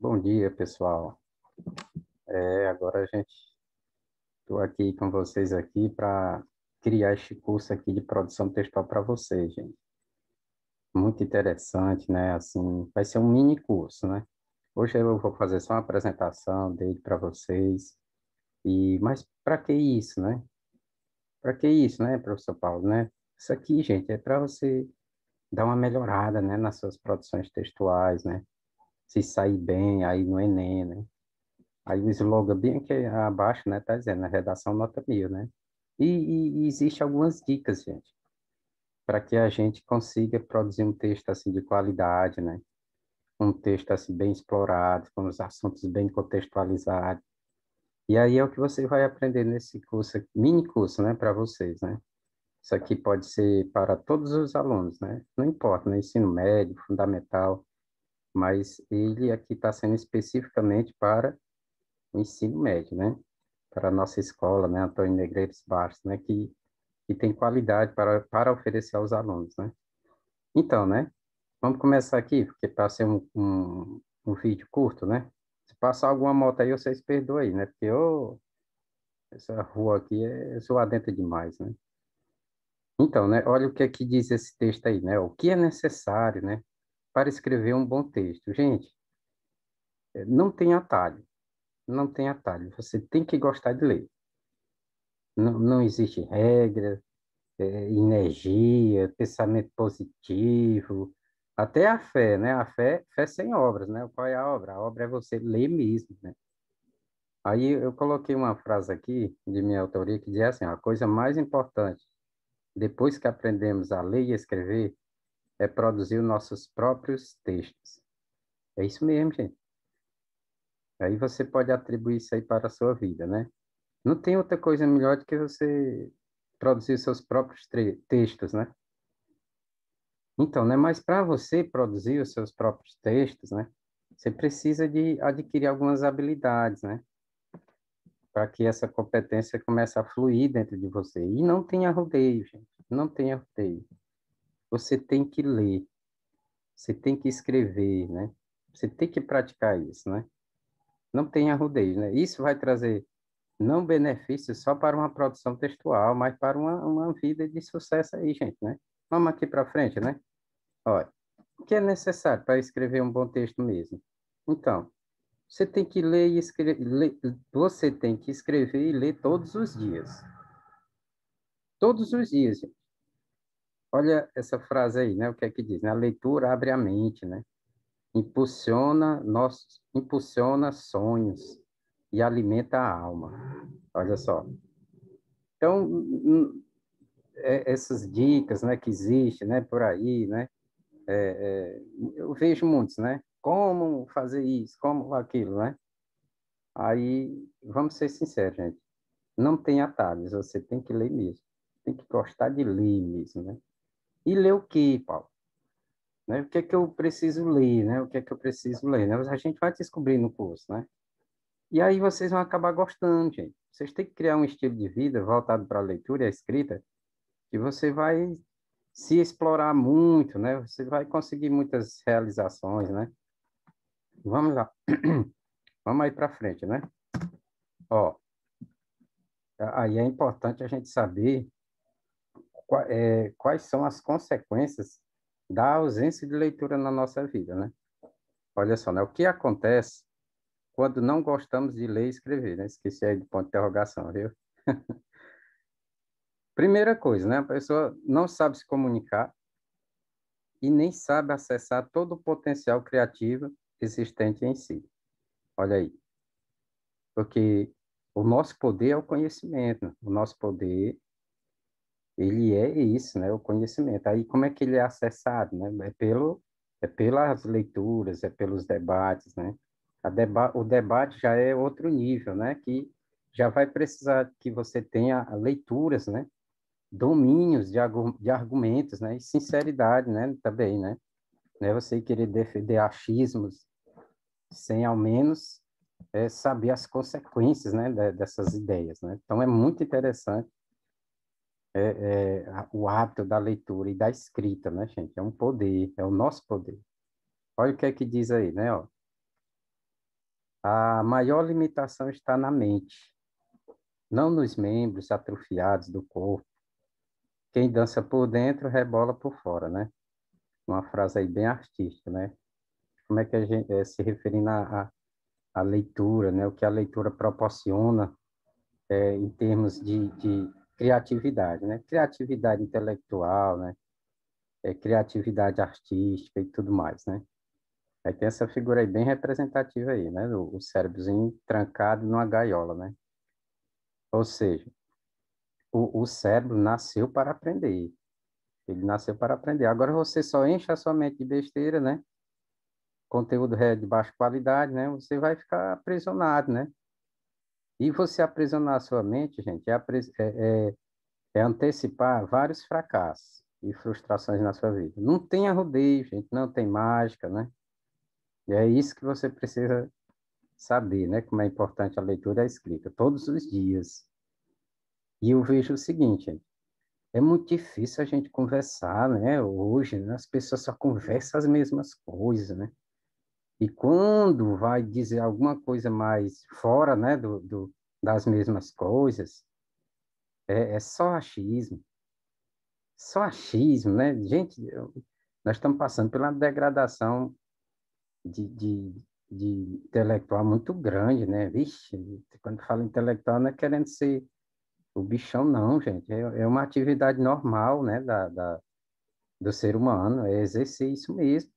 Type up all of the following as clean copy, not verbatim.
Bom dia, pessoal. Agora a gente estou aqui com vocês aqui para criar este curso aqui de produção textual para vocês, gente. Muito interessante, né? Assim, vai ser um mini curso, né? Hoje eu vou fazer só uma apresentação dele para vocês. Mas para que isso, né? Para que isso, né, professor Paulo, né? Isso aqui, gente, é para você dar uma melhorada, né, nas suas produções textuais, né? Se sair bem aí no Enem, né? Aí o slogan bem aqui abaixo, né, tá dizendo, a redação nota 1000, né? E existe algumas dicas, gente, para que a gente consiga produzir um texto assim de qualidade, né? Um texto assim bem explorado, com os assuntos bem contextualizados. E aí é o que você vai aprender nesse curso, mini curso, né, para vocês, né? Isso aqui pode ser para todos os alunos, né? Não importa, no ensino médio, fundamental, mas ele aqui está sendo especificamente para o ensino médio, né? Para a nossa escola, né, Antônio Negreiros Bastos, né, que tem qualidade para oferecer aos alunos, né? Então, né, vamos começar aqui, porque para ser um vídeo curto, né? Se passar alguma moto aí, vocês perdoem aí, né? Porque essa rua aqui é zoadenta demais, né? Então, né, olha o que aqui diz esse texto aí, né? O que é necessário, né, para escrever um bom texto? Gente, não tem atalho, não tem atalho. Você tem que gostar de ler. Não existe regra, energia, pensamento positivo, até a fé, né? A fé sem obras, né? Qual é a obra? A obra é você ler mesmo, né? Aí eu coloquei uma frase aqui de minha autoria que diz assim: a coisa mais importante depois que aprendemos a ler e escrever é produzir os nossos próprios textos. É isso mesmo, gente. Aí você pode atribuir isso aí para a sua vida, né? Não tem outra coisa melhor do que você produzir seus próprios textos, né? Então, né, mas para você produzir os seus próprios textos, né, você precisa de adquirir algumas habilidades, né, para que essa competência comece a fluir dentro de você. E não tenha rodeio, gente, não tenha rodeio. Você tem que ler, você tem que escrever, né, você tem que praticar isso, né. Não tenha rodeio, né. Isso vai trazer não benefícios só para uma produção textual, mas para uma vida de sucesso aí, gente, né. Vamos aqui para frente, né. Olha. O que é necessário para escrever um bom texto mesmo? Então, você tem que ler e escrever, você tem que escrever e ler todos os dias. Todos os dias, gente. Olha essa frase aí, né? O que é que diz? Né? A leitura abre a mente, né? Impulsiona sonhos e alimenta a alma. Olha só. Então, essas dicas, né, que existem, né, por aí, né? Eu vejo muitos, né? Como fazer isso, como aquilo, né? Aí, vamos ser sinceros, gente. Não tem atalhos, você tem que ler mesmo. Tem que gostar de ler mesmo, né? E ler o quê, Paulo? Né? O que é que eu preciso ler, né? O que é que eu preciso ler, né? A gente vai descobrir no curso, né? E aí vocês vão acabar gostando, gente. Vocês têm que criar um estilo de vida voltado para a leitura e a escrita, que você vai se explorar muito, né? Você vai conseguir muitas realizações, né? Vamos lá. Vamos aí para frente, né? Ó, aí é importante a gente saber quais são as consequências da ausência de leitura na nossa vida, né? Olha só, né? O que acontece quando não gostamos de ler e escrever, né? Esqueci aí do ponto de interrogação, viu? Primeira coisa, né? A pessoa não sabe se comunicar e nem sabe acessar todo o potencial criativo existente em si. Olha aí. Porque o nosso poder é o conhecimento. O nosso poder, ele é isso, né? O conhecimento. Aí como é que ele é acessado, né? É pelas leituras, é pelos debates, né? O debate já é outro nível, né? Que já vai precisar que você tenha leituras, né? Domínios de argumentos, né? E sinceridade, né? Também, né? Não é você querer defender achismos sem ao menos saber as consequências, né? Dessas ideias, né? Então é muito interessante o hábito da leitura e da escrita, né, gente? É um poder, é o nosso poder. Olha o que é que diz aí, né? Ó. A maior limitação está na mente, não nos membros atrofiados do corpo. Quem dança por dentro rebola por fora, né? Uma frase aí bem artística, né? Como é que a gente, se referindo à leitura, né? O que a leitura proporciona em termos de criatividade, né? Criatividade intelectual, né? Criatividade artística e tudo mais, né? Aí tem essa figura aí bem representativa aí, né? O cérebrozinho trancado numa gaiola, né? Ou seja, o cérebro nasceu para aprender. Ele nasceu para aprender. Agora você só enche a sua mente de besteira, né? Conteúdo de baixa qualidade, né? Você vai ficar aprisionado, né? E você aprisionar a sua mente, gente, é antecipar vários fracassos e frustrações na sua vida. Não tem arrudeio, gente, não tem mágica, né? E é isso que você precisa saber, né? Como é importante a leitura e a escrita, todos os dias. E eu vejo o seguinte, gente, é muito difícil a gente conversar, né? Hoje, né? As pessoas só conversam as mesmas coisas, né? E quando vai dizer alguma coisa mais fora, né, das mesmas coisas, é só achismo. Só achismo, né? Gente, nós estamos passando por uma degradação de, de, de intelectual muito grande, né? Vixe, quando fala intelectual não é querendo ser o bichão, não, gente. É uma atividade normal, né, do ser humano, é exercer isso mesmo.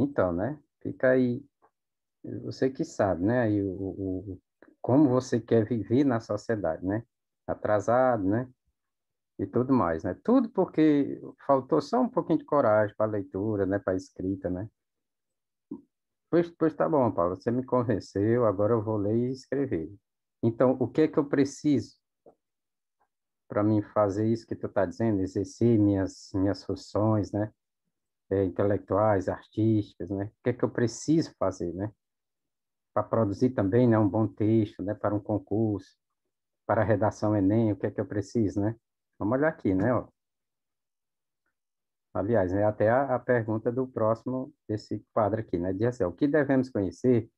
Então, né? Fica aí, você que sabe, né? Aí como você quer viver na sociedade, né? Atrasado, né? E tudo mais, né? Tudo porque faltou só um pouquinho de coragem para a leitura, né? Para a escrita, né? Pois tá bom, Paulo, você me convenceu, agora eu vou ler e escrever. Então, o que é que eu preciso para mim fazer isso que tu está dizendo? Exercer minhas funções, né? Intelectuais, artísticas, né? O que é que eu preciso fazer, né? Para produzir também, né? Um bom texto, né? Para um concurso, para a redação Enem, o que é que eu preciso, né? Vamos olhar aqui, né? Ó. Aliás, é até a pergunta do próximo, desse quadro aqui, né? Diz assim, o que devemos conhecer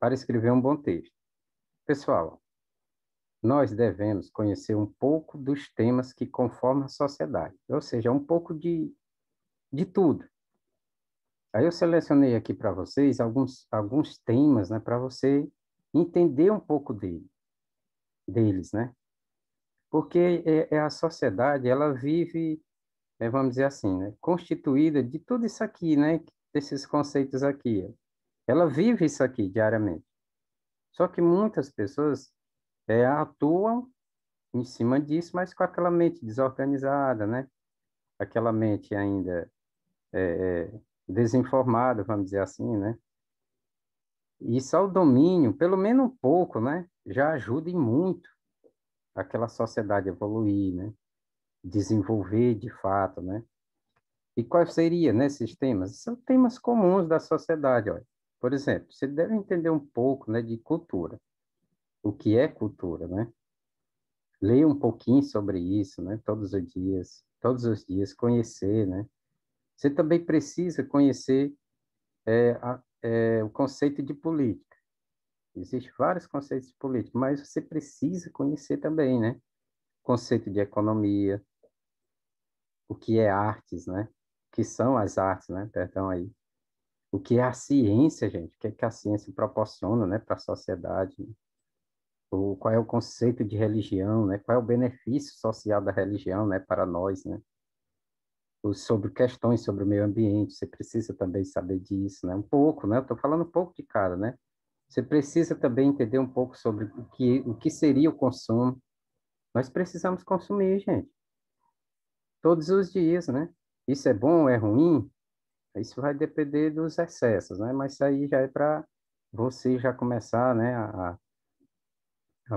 para escrever um bom texto? Pessoal, nós devemos conhecer um pouco dos temas que conformam a sociedade, ou seja, um pouco de tudo. Aí eu selecionei aqui para vocês alguns temas, né? Para você entender um pouco deles, né? Porque a sociedade, ela vive, vamos dizer assim, né? Constituída de tudo isso aqui, né? Desses conceitos aqui. Ela vive isso aqui diariamente. Só que muitas pessoas atuam em cima disso, mas com aquela mente desorganizada, né? Aquela mente ainda desinformada, vamos dizer assim, né? E só o domínio, pelo menos um pouco, né? Já ajuda e muito aquela sociedade a evoluir, né? Desenvolver de fato, né? E quais seriam, né, esses temas? São temas comuns da sociedade, olha. Por exemplo, você deve entender um pouco, né, de cultura. O que é cultura, né? Ler um pouquinho sobre isso, né? Todos os dias, conhecer, né? Você também precisa conhecer o conceito de política. Existem vários conceitos de política, mas você precisa conhecer também, né? Conceito de economia, o que é artes, né? O que são as artes, né? Perdão aí. O que é a ciência, gente? O que é que a ciência proporciona, né, para a sociedade? Né? Qual é o conceito de religião, né? Qual é o benefício social da religião, né, para nós, né? Sobre questões sobre o meio ambiente, você precisa também saber disso, né? Um pouco, né? Eu estou falando um pouco de cada, né? Você precisa também entender um pouco sobre o que seria o consumo. Nós precisamos consumir, gente, todos os dias, né? Isso é bom, é ruim? Isso vai depender dos excessos, né? Mas isso aí já é para você já começar, né, a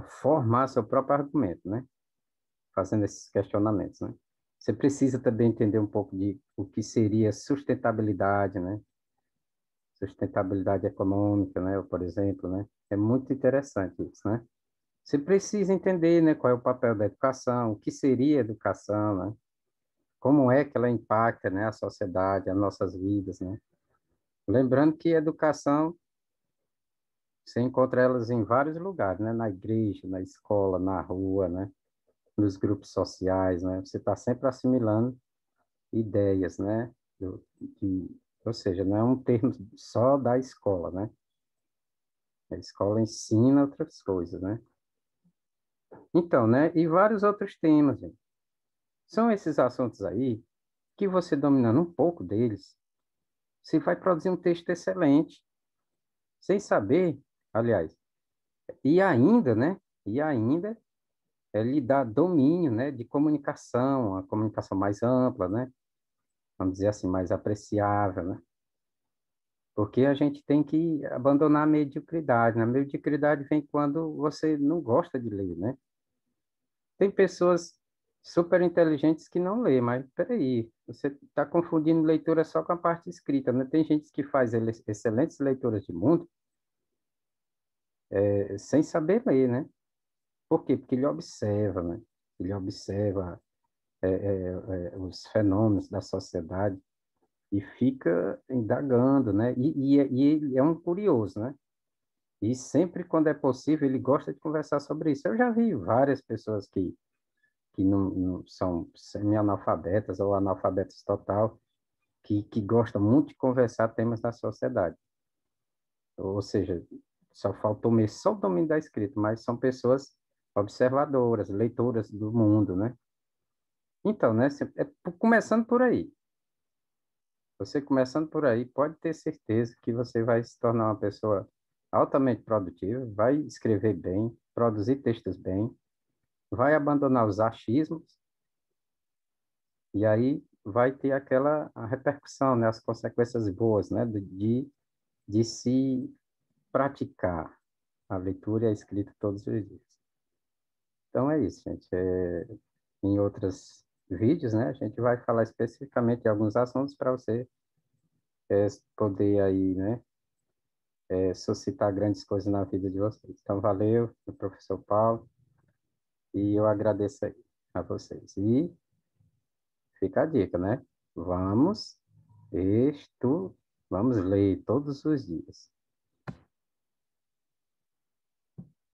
formar seu próprio argumento, né? Fazendo esses questionamentos, né? Você precisa também entender um pouco de o que seria sustentabilidade, né? Sustentabilidade econômica, né? Por exemplo, né? É muito interessante isso, né? Você precisa entender, né, qual é o papel da educação, o que seria educação, né? Como é que ela impacta, né, a sociedade, as nossas vidas, né? Lembrando que educação Você encontra elas em vários lugares, né? Na igreja, na escola, na rua, né? Nos grupos sociais, né? Você está sempre assimilando ideias, né? Ou seja, não é um termo só da escola, né? A escola ensina outras coisas, né? Então, né? E vários outros temas, gente. São esses assuntos aí que você dominando um pouco deles, você vai produzir um texto excelente, sem saber, aliás, e ainda, né? E ainda lhe dá domínio, né? De comunicação, a comunicação mais ampla, né? Vamos dizer assim, mais apreciável, né? Porque a gente tem que abandonar a mediocridade, né? A mediocridade vem quando você não gosta de ler, né? Tem pessoas super inteligentes que não lê, mas peraí, você está confundindo leitura só com a parte escrita, né? Tem gente que faz excelentes leituras de mundo sem saber ler, né? Por quê? Porque ele observa, né? Ele observa os fenômenos da sociedade e fica indagando, né? E ele é um curioso, né? E sempre quando é possível, ele gosta de conversar sobre isso. Eu já vi várias pessoas que não são semi-analfabetas ou analfabetas total, que gostam muito de conversar temas da sociedade. Ou seja, só faltou mesmo só o domínio da escrita, mas são pessoas observadoras, leitoras do mundo, né? Então, né, começando por aí. Você começando por aí, pode ter certeza que você vai se tornar uma pessoa altamente produtiva, vai escrever bem, produzir textos bem, vai abandonar os achismos e aí vai ter aquela a repercussão, né, as consequências boas, né, de se praticar a leitura e a escrita todos os dias. Então é isso, gente. Em outros vídeos, né, a gente vai falar especificamente de alguns assuntos para você poder aí, né, suscitar grandes coisas na vida de vocês. Então, valeu, meu professor Paulo, e eu agradeço aí a vocês. E fica a dica, né? Vamos, vamos ler todos os dias.